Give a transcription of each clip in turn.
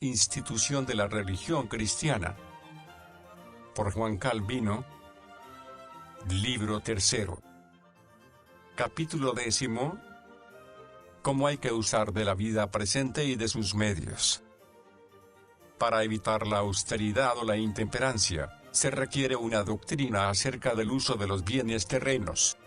Institución de la religión cristiana. Por Juan Calvino. Libro tercero. Capítulo 10. Cómo hay que usar de la vida presente y de sus medios. Para evitar la austeridad o la intemperancia, se requiere una doctrina acerca del uso de los bienes terrenos.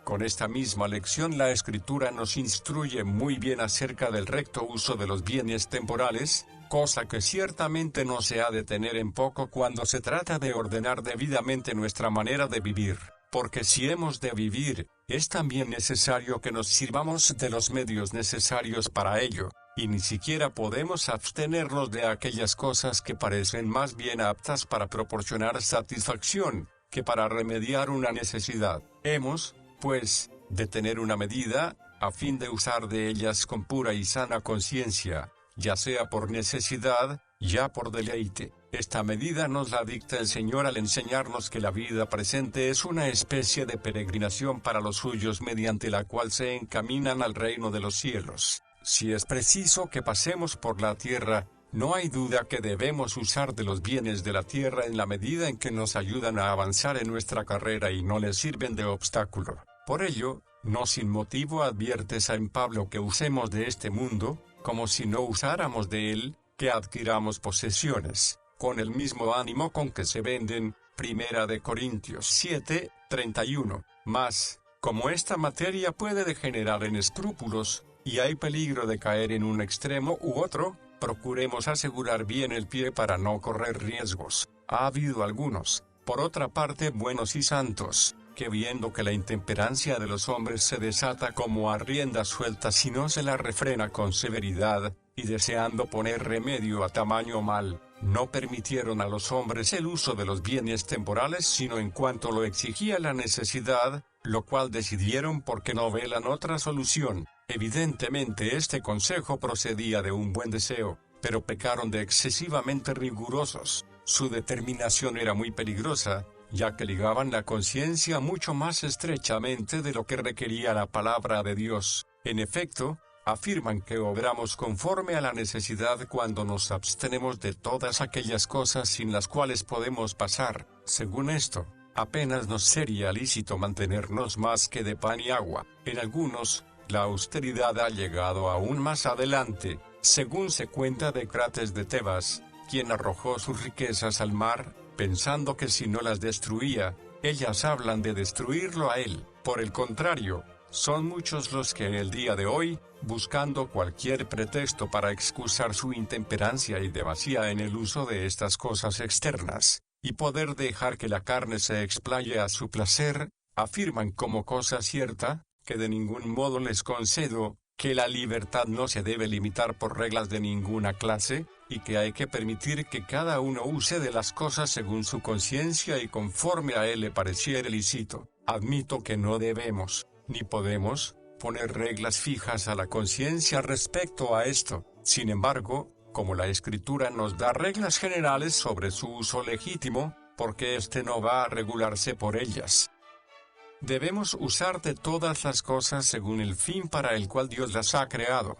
Con esta misma lección la Escritura nos instruye muy bien acerca del recto uso de los bienes temporales, cosa que ciertamente no se ha de tener en poco cuando se trata de ordenar debidamente nuestra manera de vivir, porque si hemos de vivir, es también necesario que nos sirvamos de los medios necesarios para ello, y ni siquiera podemos abstenernos de aquellas cosas que parecen más bien aptas para proporcionar satisfacción, que para remediar una necesidad. Hemos, pues, de tener una medida, a fin de usar de ellas con pura y sana conciencia, ya sea por necesidad, ya por deleite. Esta medida nos la dicta el Señor al enseñarnos que la vida presente es una especie de peregrinación para los suyos mediante la cual se encaminan al reino de los cielos. Si es preciso que pasemos por la tierra, no hay duda que debemos usar de los bienes de la tierra en la medida en que nos ayudan a avanzar en nuestra carrera y no les sirven de obstáculo. Por ello, no sin motivo advierte San Pablo que usemos de este mundo, como si no usáramos de él, que adquiramos posesiones, con el mismo ánimo con que se venden. 1 de Corintios 7, 31. Mas, como esta materia puede degenerar en escrúpulos, y hay peligro de caer en un extremo u otro, procuremos asegurar bien el pie para no correr riesgos. Ha habido algunos, por otra parte buenos y santos, que viendo que la intemperancia de los hombres se desata como a rienda suelta si no se la refrena con severidad, y deseando poner remedio a tamaño mal, no permitieron a los hombres el uso de los bienes temporales sino en cuanto lo exigía la necesidad, lo cual decidieron porque no velan otra solución. Evidentemente este consejo procedía de un buen deseo, pero pecaron de excesivamente rigurosos. Su determinación era muy peligrosa, ya que ligaban la conciencia mucho más estrechamente de lo que requería la palabra de Dios. En efecto, afirman que obramos conforme a la necesidad cuando nos abstenemos de todas aquellas cosas sin las cuales podemos pasar. Según esto, apenas nos sería lícito mantenernos más que de pan y agua. En algunos, la austeridad ha llegado aún más adelante, según se cuenta de Crates de Tebas, quien arrojó sus riquezas al mar, pensando que si no las destruía, ellas hablan de destruirlo a él. Por el contrario, son muchos los que en el día de hoy, buscando cualquier pretexto para excusar su intemperancia y demasía en el uso de estas cosas externas, y poder dejar que la carne se explaye a su placer, afirman como cosa cierta, que de ningún modo les concedo, que la libertad no se debe limitar por reglas de ninguna clase, y que hay que permitir que cada uno use de las cosas según su conciencia y conforme a él le pareciere lícito. Admito que no debemos, ni podemos, poner reglas fijas a la conciencia respecto a esto. Sin embargo, como la Escritura nos da reglas generales sobre su uso legítimo, porque éste no va a regularse por ellas. Debemos usar de todas las cosas según el fin para el cual Dios las ha creado.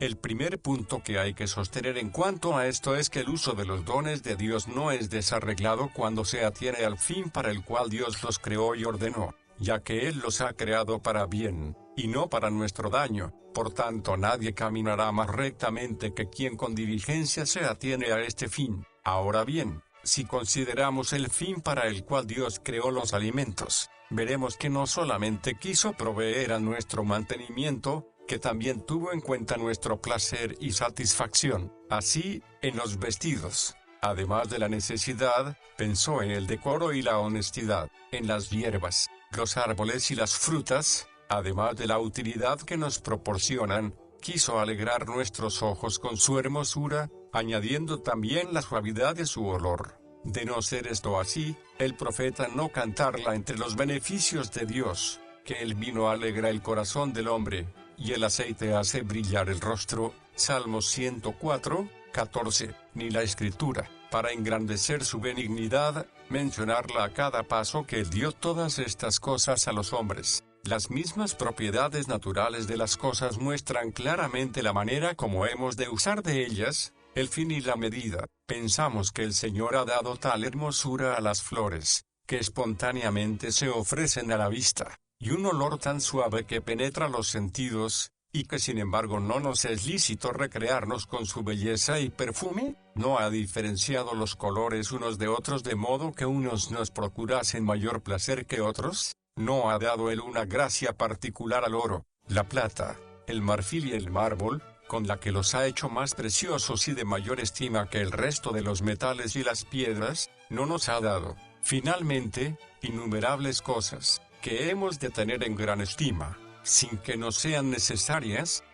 El primer punto que hay que sostener en cuanto a esto es que el uso de los dones de Dios no es desarreglado cuando se atiene al fin para el cual Dios los creó y ordenó, ya que Él los ha creado para bien, y no para nuestro daño. Por tanto, nadie caminará más rectamente que quien con diligencia se atiene a este fin. Ahora bien, si consideramos el fin para el cual Dios creó los alimentos, veremos que no solamente quiso proveer a nuestro mantenimiento, que también tuvo en cuenta nuestro placer y satisfacción. Así, en los vestidos, además de la necesidad, pensó en el decoro y la honestidad, en las hierbas, los árboles y las frutas, además de la utilidad que nos proporcionan, quiso alegrar nuestros ojos con su hermosura, añadiendo también la suavidad de su olor. De no ser esto así, el profeta no cantarla entre los beneficios de Dios, que el vino alegra el corazón del hombre, y el aceite hace brillar el rostro, Salmos 104, 14, ni la Escritura, para engrandecer su benignidad, mencionarla a cada paso que dio todas estas cosas a los hombres. Las mismas propiedades naturales de las cosas muestran claramente la manera como hemos de usar de ellas, el fin y la medida. Pensamos que el Señor ha dado tal hermosura a las flores, que espontáneamente se ofrecen a la vista, y un olor tan suave que penetra los sentidos, y que sin embargo no nos es lícito recrearnos con su belleza y perfume. No ha diferenciado los colores unos de otros de modo que unos nos procurasen mayor placer que otros. No ha dado él una gracia particular al oro, la plata, el marfil y el mármol, con la que los ha hecho más preciosos y de mayor estima que el resto de los metales y las piedras. No nos ha dado, finalmente, innumerables cosas, que hemos de tener en gran estima, sin que nos sean necesarias.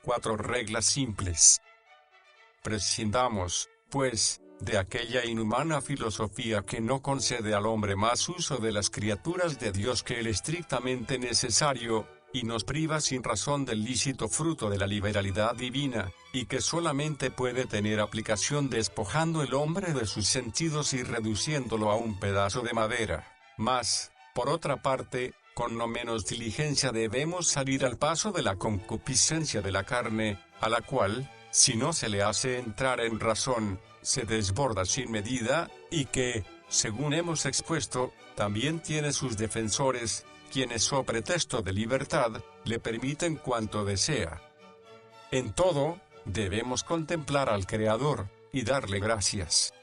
4 reglas simples. Prescindamos, pues, de aquella inhumana filosofía que no concede al hombre más uso de las criaturas de Dios que el estrictamente necesario, y nos priva sin razón del lícito fruto de la liberalidad divina, y que solamente puede tener aplicación despojando el hombre de sus sentidos y reduciéndolo a un pedazo de madera. Mas, por otra parte, con no menos diligencia debemos salir al paso de la concupiscencia de la carne, a la cual, si no se le hace entrar en razón, se desborda sin medida, y que, según hemos expuesto, también tiene sus defensores, quienes so pretexto de libertad, le permiten cuanto desea. En todo, debemos contemplar al Creador, y darle gracias.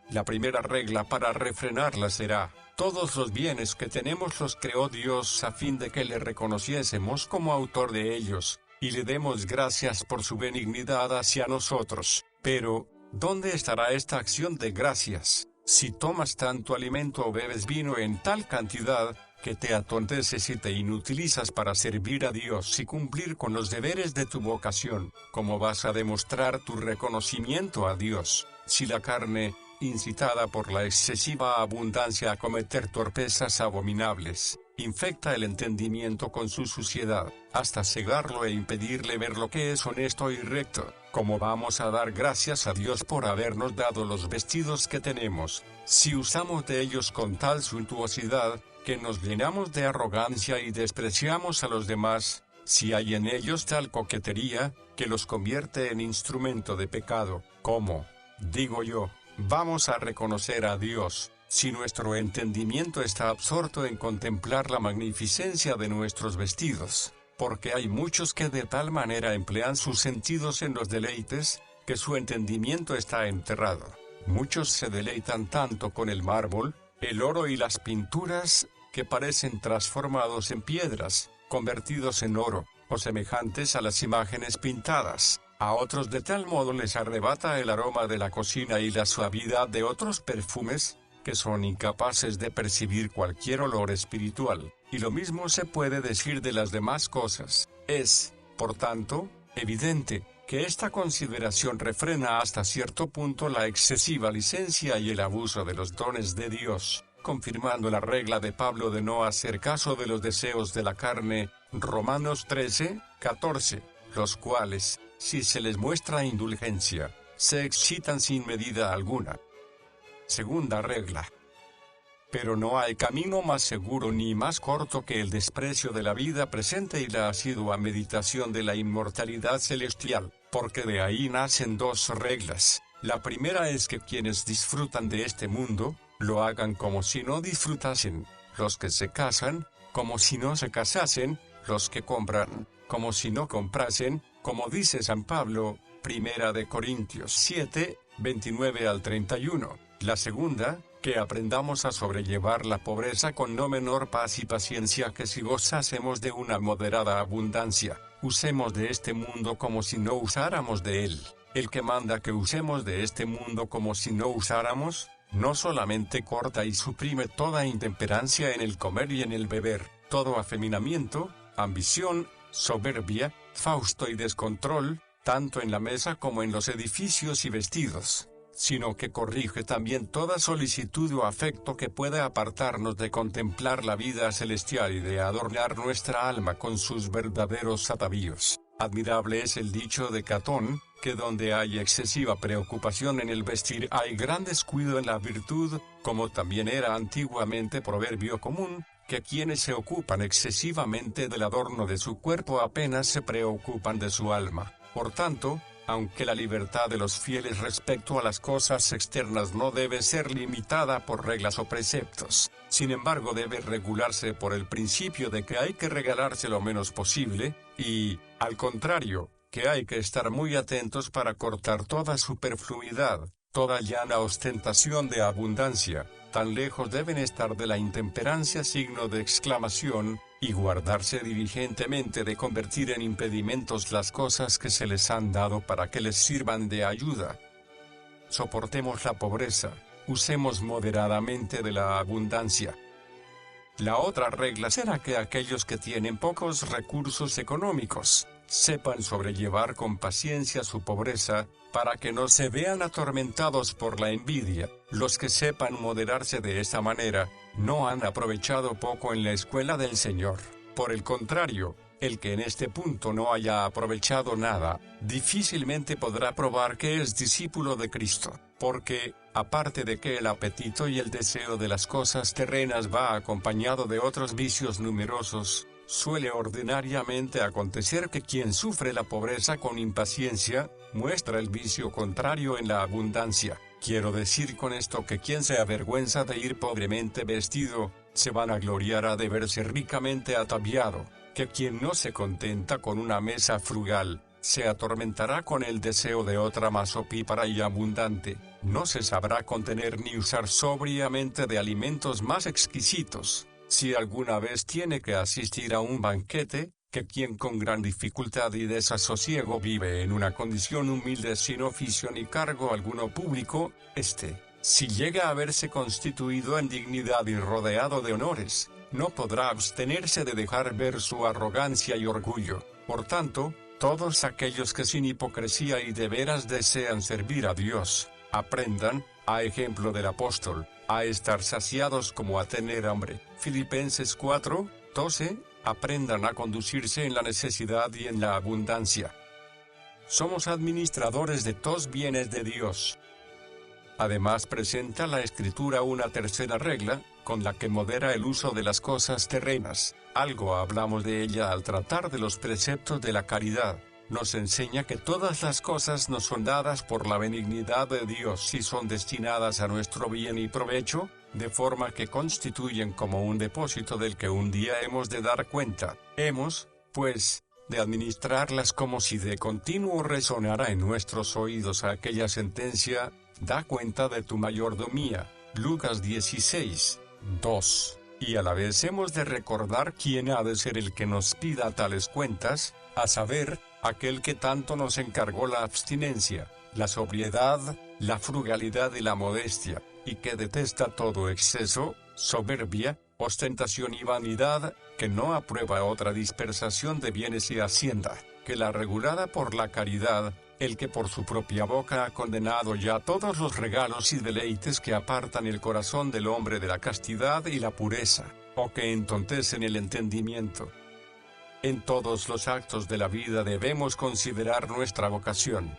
La primera regla para refrenarla será: todos los bienes que tenemos los creó Dios a fin de que le reconociésemos como autor de ellos, y le demos gracias por su benignidad hacia nosotros. Pero, ¿dónde estará esta acción de gracias, si tomas tanto alimento o bebes vino en tal cantidad, que te atonteces y te inutilizas para servir a Dios y cumplir con los deberes de tu vocación? ¿Cómo vas a demostrar tu reconocimiento a Dios, si la carne, incitada por la excesiva abundancia a cometer torpezas abominables, infecta el entendimiento con su suciedad, hasta cegarlo e impedirle ver lo que es honesto y recto? ¿Cómo vamos a dar gracias a Dios por habernos dado los vestidos que tenemos, si usamos de ellos con tal suntuosidad, que nos llenamos de arrogancia y despreciamos a los demás, si hay en ellos tal coquetería, que los convierte en instrumento de pecado? ¿Cómo, digo yo, vamos a reconocer a Dios, si nuestro entendimiento está absorto en contemplar la magnificencia de nuestros vestidos? Porque hay muchos que de tal manera emplean sus sentidos en los deleites, que su entendimiento está enterrado. Muchos se deleitan tanto con el mármol, el oro y las pinturas, que parecen transformados en piedras, convertidos en oro, o semejantes a las imágenes pintadas. A otros de tal modo les arrebata el aroma de la cocina y la suavidad de otros perfumes, que son incapaces de percibir cualquier olor espiritual, y lo mismo se puede decir de las demás cosas. Es, por tanto, evidente, que esta consideración refrena hasta cierto punto la excesiva licencia y el abuso de los dones de Dios, confirmando la regla de Pablo de no hacer caso de los deseos de la carne, Romanos 13:14, los cuales, si se les muestra indulgencia, se excitan sin medida alguna. Segunda regla. Pero no hay camino más seguro ni más corto que el desprecio de la vida presente y la asidua meditación de la inmortalidad celestial, porque de ahí nacen 2 reglas. La primera es que quienes disfrutan de este mundo, lo hagan como si no disfrutasen; los que se casan, como si no se casasen; los que compran, como si no comprasen, como dice San Pablo, 1 de Corintios 7, 29 al 31. La segunda, que aprendamos a sobrellevar la pobreza con no menor paz y paciencia que si gozásemos de una moderada abundancia. Usemos de este mundo como si no usáramos de él. El que manda que usemos de este mundo como si no usáramos, no solamente corta y suprime toda intemperancia en el comer y en el beber, todo afeminamiento, ambición, soberbia, fausto y descontrol, tanto en la mesa como en los edificios y vestidos, sino que corrige también toda solicitud o afecto que pueda apartarnos de contemplar la vida celestial y de adornar nuestra alma con sus verdaderos atavíos. Admirable es el dicho de Catón, que donde hay excesiva preocupación en el vestir hay gran descuido en la virtud, como también era antiguamente proverbio común, que quienes se ocupan excesivamente del adorno de su cuerpo apenas se preocupan de su alma. Por tanto, aunque la libertad de los fieles respecto a las cosas externas no debe ser limitada por reglas o preceptos, sin embargo debe regularse por el principio de que hay que regalarse lo menos posible, y, al contrario, que hay que estar muy atentos para cortar toda superfluidad, toda llana ostentación de abundancia. Tan lejos deben estar de la intemperancia signo de exclamación, y guardarse diligentemente de convertir en impedimentos las cosas que se les han dado para que les sirvan de ayuda. Soportemos la pobreza, usemos moderadamente de la abundancia. La otra regla será que aquellos que tienen pocos recursos económicos, sepan sobrellevar con paciencia su pobreza, para que no se vean atormentados por la envidia. Los que sepan moderarse de esta manera, no han aprovechado poco en la escuela del Señor. Por el contrario, el que en este punto no haya aprovechado nada, difícilmente podrá probar que es discípulo de Cristo, porque, aparte de que el apetito y el deseo de las cosas terrenas va acompañado de otros vicios numerosos, suele ordinariamente acontecer que quien sufre la pobreza con impaciencia, muestra el vicio contrario en la abundancia. Quiero decir con esto que quien se avergüenza de ir pobremente vestido, se vanagloriará de verse ricamente ataviado, que quien no se contenta con una mesa frugal, se atormentará con el deseo de otra más opípara y abundante, no se sabrá contener ni usar sobriamente de alimentos más exquisitos. Si alguna vez tiene que asistir a un banquete, que quien con gran dificultad y desasosiego vive en una condición humilde sin oficio ni cargo alguno público, si llega a verse constituido en dignidad y rodeado de honores, no podrá abstenerse de dejar ver su arrogancia y orgullo. Por tanto, todos aquellos que sin hipocresía y de veras desean servir a Dios, aprendan, a ejemplo del apóstol, a estar saciados como a tener hambre. Filipenses 4:12, aprendan a conducirse en la necesidad y en la abundancia. Somos administradores de todos bienes de Dios. Además presenta la Escritura una tercera regla, con la que modera el uso de las cosas terrenas. Algo hablamos de ella al tratar de los preceptos de la caridad. Nos enseña que todas las cosas nos son dadas por la benignidad de Dios y son destinadas a nuestro bien y provecho, de forma que constituyen como un depósito del que un día hemos de dar cuenta. Hemos, pues, de administrarlas como si de continuo resonara en nuestros oídos aquella sentencia: da cuenta de tu mayordomía. Lucas 16:2. Y a la vez hemos de recordar quién ha de ser el que nos pida tales cuentas, a saber, aquel que tanto nos encargó la abstinencia, la sobriedad, la frugalidad y la modestia, y que detesta todo exceso, soberbia, ostentación y vanidad, que no aprueba otra dispersación de bienes y hacienda, que la regulada por la caridad, el que por su propia boca ha condenado ya todos los regalos y deleites que apartan el corazón del hombre de la castidad y la pureza, o que entontecen el entendimiento. En todos los actos de la vida debemos considerar nuestra vocación.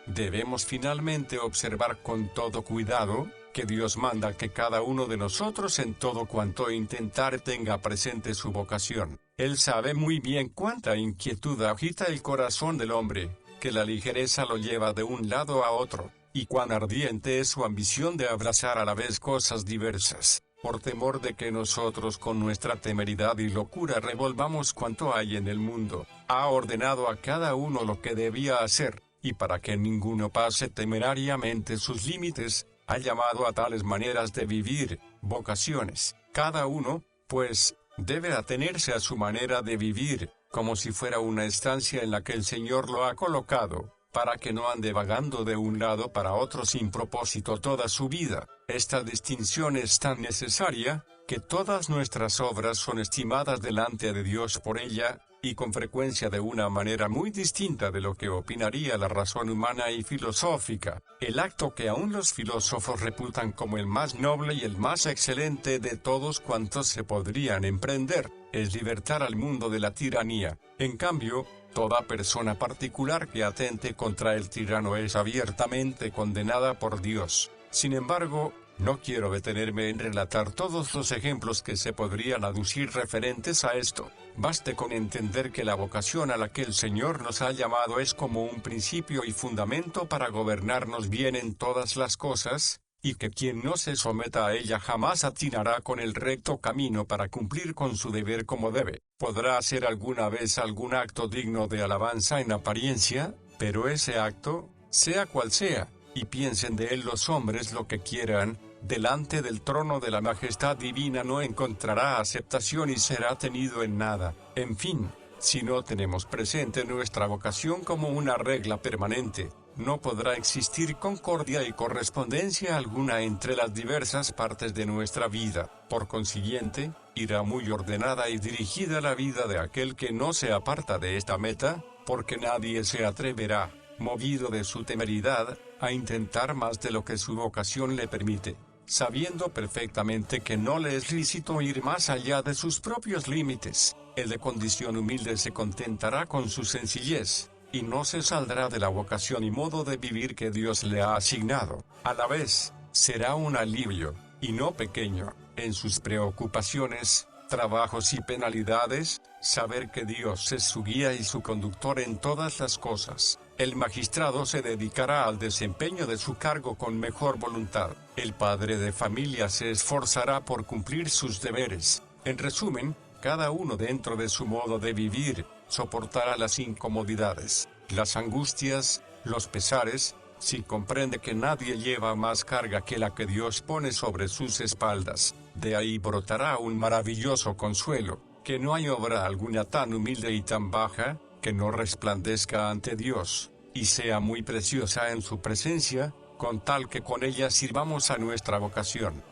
Debemos finalmente observar con todo cuidado, que Dios manda que cada uno de nosotros en todo cuanto intentar tenga presente su vocación. Él sabe muy bien cuánta inquietud agita el corazón del hombre, que la ligereza lo lleva de un lado a otro, y cuán ardiente es su ambición de abrazar a la vez cosas diversas. Por temor de que nosotros con nuestra temeridad y locura revolvamos cuanto hay en el mundo, ha ordenado a cada uno lo que debía hacer, y para que ninguno pase temerariamente sus límites, ha llamado a tales maneras de vivir, vocaciones. Cada uno, pues, debe atenerse a su manera de vivir, como si fuera una estancia en la que el Señor lo ha colocado, para que no ande vagando de un lado para otro sin propósito toda su vida. Esta distinción es tan necesaria, que todas nuestras obras son estimadas delante de Dios por ella, y con frecuencia de una manera muy distinta de lo que opinaría la razón humana y filosófica. El acto que aún los filósofos reputan como el más noble y el más excelente de todos cuantos se podrían emprender, es libertar al mundo de la tiranía. En cambio, toda persona particular que atente contra el tirano es abiertamente condenada por Dios. Sin embargo, No quiero detenerme en relatar todos los ejemplos que se podrían aducir referentes a esto. Baste con entender que la vocación a la que el Señor nos ha llamado es como un principio y fundamento para gobernarnos bien en todas las cosas, y que quien no se someta a ella jamás atinará con el recto camino para cumplir con su deber como debe. Podrá hacer alguna vez algún acto digno de alabanza en apariencia, pero ese acto, sea cual sea, y piensen de él los hombres lo que quieran, delante del trono de la majestad divina no encontrará aceptación y será tenido en nada. En fin, si no tenemos presente nuestra vocación como una regla permanente, no podrá existir concordia y correspondencia alguna entre las diversas partes de nuestra vida. Por consiguiente, irá muy ordenada y dirigida la vida de aquel que no se aparta de esta meta, porque nadie se atreverá, movido de su temeridad, a intentar más de lo que su vocación le permite, sabiendo perfectamente que no le es lícito ir más allá de sus propios límites. El de condición humilde se contentará con su sencillez, y no se saldrá de la vocación y modo de vivir que Dios le ha asignado. A la vez, será un alivio, y no pequeño, en sus preocupaciones, trabajos y penalidades, saber que Dios es su guía y su conductor en todas las cosas. El magistrado se dedicará al desempeño de su cargo con mejor voluntad. El padre de familia se esforzará por cumplir sus deberes. En resumen, cada uno dentro de su modo de vivir, soportará las incomodidades, las angustias, los pesares, si comprende que nadie lleva más carga que la que Dios pone sobre sus espaldas. De ahí brotará un maravilloso consuelo, que no hay obra alguna tan humilde y tan baja, que no resplandezca ante Dios, y sea muy preciosa en su presencia, con tal que con ella sirvamos a nuestra vocación.